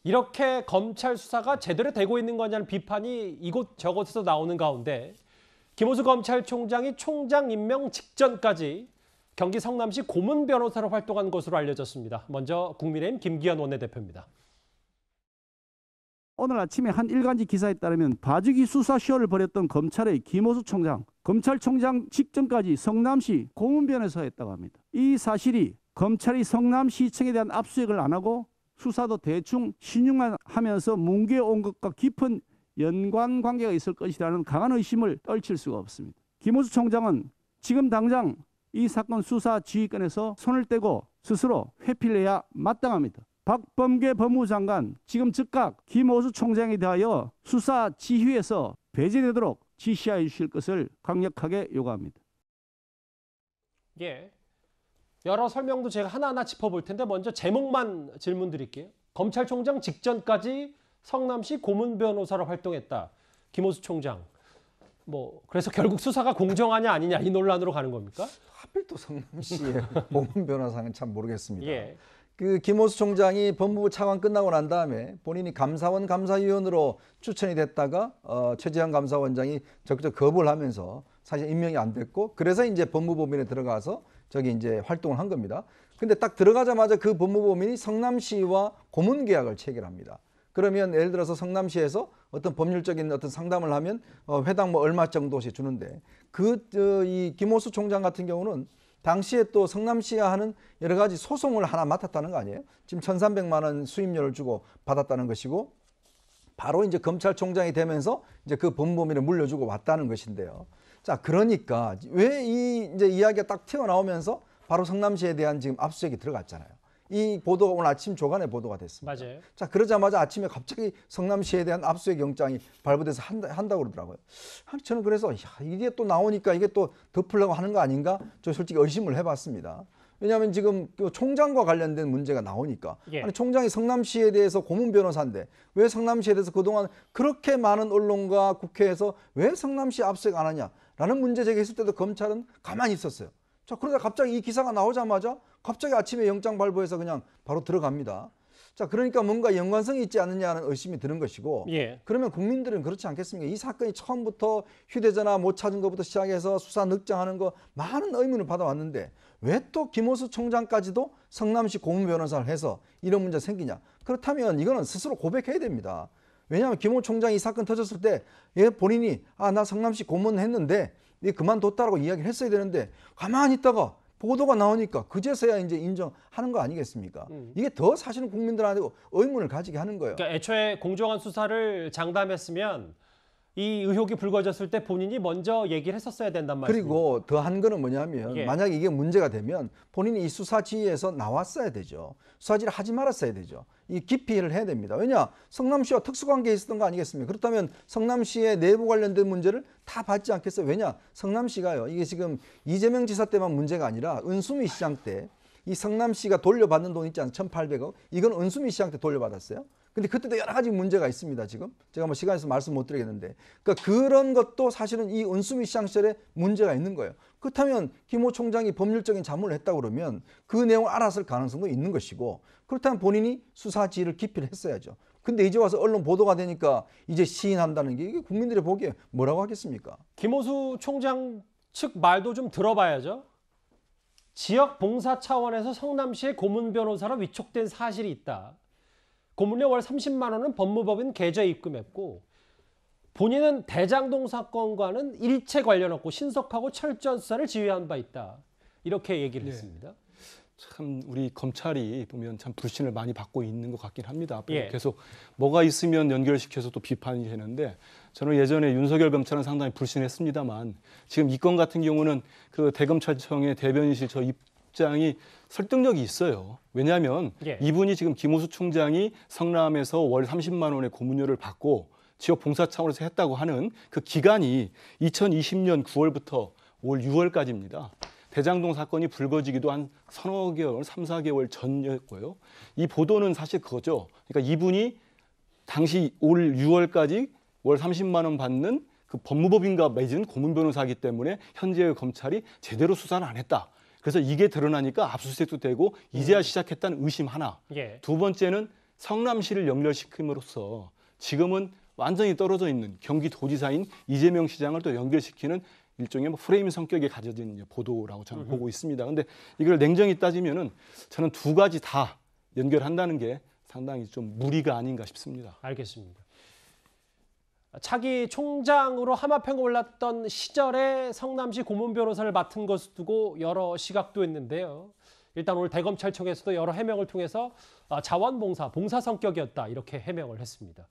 이렇게 검찰 수사가 제대로 되고 있는 거냐는 비판이 이곳저곳에서 나오는 가운데 김호수 검찰총장이 총장 임명 직전까지 경기 성남시 고문 변호사로 활동한 것으로 알려졌습니다. 먼저 국민의힘 김기현 원내대표입니다. 오늘 아침에 한 일간지 기사에 따르면 봐주기 수사 쇼를 벌였던 검찰의 김호수 총장, 검찰총장 직전까지 성남시 고문 변호사였다고 합니다. 이 사실이 검찰이 성남시청에 대한 압수수색을 안 하고 수사도 대충 신용만 하면서 뭉개온 것과 깊은 연관관계가 있을 것이라는 강한 의심을 떨칠 수가 없습니다. 김호수 총장은 지금 당장 이 사건 수사 지휘권에서 손을 떼고 스스로 회피를 해야 마땅합니다. 박범계 법무장관 지금 즉각 김호수 총장에 대하여 수사 지휘에서 배제되도록 지시하여 주실 것을 강력하게 요구합니다. 예, 여러 설명도 제가 하나하나 짚어볼 텐데 먼저 제목만 질문 드릴게요. 검찰총장 직전까지 성남시 고문 변호사로 활동했다. 김호수 총장. 그래서 결국 수사가 공정하냐 아니냐 이 논란으로 가는 겁니까? 하필 또 성남시의 고문 변호사는 참 모르겠습니다. 예. 그 김호수 총장이 법무부 차관 끝나고 난 다음에 본인이 감사원 감사위원으로 추천이 됐다가 최재형 감사원장이 적극적 거부를 하면서 사실 임명이 안 됐고 그래서 이제 법무법인에 들어가서 저기 이제 활동을 한 겁니다. 근데 딱 들어가자마자 그 법무법인이 성남시와 고문 계약을 체결합니다. 그러면 예를 들어서 성남시에서 어떤 법률적인 어떤 상담을 하면 회당 얼마 정도씩 주는데 이 김호수 총장 같은 경우는 당시에 또 성남시가 하는 여러 가지 소송을 하나 맡았다는 거 아니에요? 지금 1,300만 원 수임료를 주고 받았다는 것이고 바로 이제 검찰총장이 되면서 이제 그 법무법인을 물려주고 왔다는 것인데요. 자, 그러니까 왜 이제 이야기가 딱 튀어나오면서 바로 성남시에 대한 지금 압수수색이 들어갔잖아요. 이 보도가 오늘 아침 조간에 보도가 됐습니다. 맞아요. 자, 그러자마자 아침에 갑자기 성남시에 대한 압수수색 영장이 발부돼서 한다고 그러더라고요. 저는 그래서 이게 또 나오니까 이게 또 덮으려고 하는 거 아닌가? 저 솔직히 의심을 해봤습니다. 왜냐하면 지금 그 총장과 관련된 문제가 나오니까. 예. 아니, 총장이 성남시에 대해서 고문 변호사인데 왜 성남시에 대해서 그동안 그렇게 많은 언론과 국회에서 왜 성남시 압수수색 안 하냐라는 문제 제기했을 때도 검찰은 가만히 있었어요. 자, 그러다 갑자기 이 기사가 나오자마자 갑자기 아침에 영장 발부해서 그냥 바로 들어갑니다. 자, 그러니까 뭔가 연관성이 있지 않느냐는 의심이 드는 것이고 예. 그러면 국민들은 그렇지 않겠습니까? 이 사건이 처음부터 휴대전화 못 찾은 것부터 시작해서 수사 늑장하는 거 많은 의문을 받아왔는데 왜 또 김호수 총장까지도 성남시 고문 변호사를 해서 이런 문제가 생기냐? 그렇다면 이거는 스스로 고백해야 됩니다. 왜냐하면 김호수 총장이 이 사건 터졌을 때 본인이 나 성남시 고문했는데 그만뒀다라고 이야기를 했어야 되는데 가만히 있다가 보도가 나오니까 그제서야 이제 인정하는 거 아니겠습니까? 이게 더 사실은 국민들한테 의문을 가지게 하는 거예요. 그러니까 애초에 공정한 수사를 장담했으면 이 의혹이 불거졌을 때 본인이 먼저 얘기를 했었어야 된단 말이죠. 그리고 더 한 거는 뭐냐면 예. 만약에 이게 문제가 되면 본인이 이 수사 지휘에서 나왔어야 되죠. 수사지를 하지 말았어야 되죠. 이 기피를 해야 됩니다. 왜냐? 성남시와 특수관계에 있었던 거 아니겠습니까? 그렇다면 성남시의 내부 관련된 문제를 다 받지 않겠어요? 왜냐? 성남시가요. 이게 지금 이재명 지사 때만 문제가 아니라 은수미 시장 때 이 성남시가 돌려받는 돈 있지 않습니까? 1,800억. 이건 은수미 시장 때 돌려받았어요. 근데 그때도 여러 가지 문제가 있습니다. 지금 제가 시간에서 말씀 못 드리겠는데 그러니까 그런 것도 사실은 이 은수미 시장 시절에 문제가 있는 거예요. 그렇다면 김호 총장이 법률적인 자문을 했다고 그러면 그 내용을 알았을 가능성도 있는 것이고 그렇다면 본인이 수사 지휘를 기피를 했어야죠. 근데 이제 와서 언론 보도가 되니까 이제 시인한다는 게 이게 국민들이 보기에 뭐라고 하겠습니까? 김호수 총장 측 말도 좀 들어봐야죠. 지역 봉사 차원에서 성남시에 고문 변호사로 위촉된 사실이 있다. 고문료 월 30만 원은 법무법인 계좌에 입금했고 본인은 대장동 사건과는 일체 관련 없고 신속하고 철저한 수사를 지휘한 바 있다. 이렇게 얘기를 했습니다. 참 우리 검찰이 보면 참 불신을 많이 받고 있는 것 같긴 합니다. 예. 계속 뭐가 있으면 연결시켜서 또 비판이 되는데 저는 예전에 윤석열 검찰은 상당히 불신했습니다만 지금 이 건 같은 경우는 그 대검찰청의 대변인실 저 입장이 설득력이 있어요. 왜냐하면 예. 이분이 지금 김호수 총장이 성남에서 월 30만 원의 고문료를 받고 지역 봉사 차원에서 했다고 하는 그 기간이 2020년 9월부터 올 6월까지입니다. 대장동 사건이 불거지기도 한 서너 개월, 3, 4개월 전이었고요. 이 보도는 사실 그거죠. 그러니까 이분이 당시 올 6월까지 월 30만 원 받는 그 법무법인과 맺은 고문 변호사이기 때문에 현재의 검찰이 제대로 수사를 안 했다. 그래서 이게 드러나니까 압수수색도 되고 이제야 시작했다는 의심 하나. 예. 두 번째는 성남시를 연결시킴으로써 지금은 완전히 떨어져 있는 경기도지사인 이재명 시장을 또 연결시키는 일종의 뭐 프레임 성격이 가져진 보도라고 저는 보고 있습니다. 그런데 이걸 냉정히 따지면은 저는 두 가지 다 연결한다는 게 상당히 좀 무리가 아닌가 싶습니다. 알겠습니다. 차기 총장으로 하마평에 올랐던 시절에 성남시 고문 변호사를 맡은 것을 두고 여러 시각도 있는데요. 일단 오늘 대검찰청에서도 여러 해명을 통해서 자원봉사, 봉사 성격이었다 이렇게 해명을 했습니다.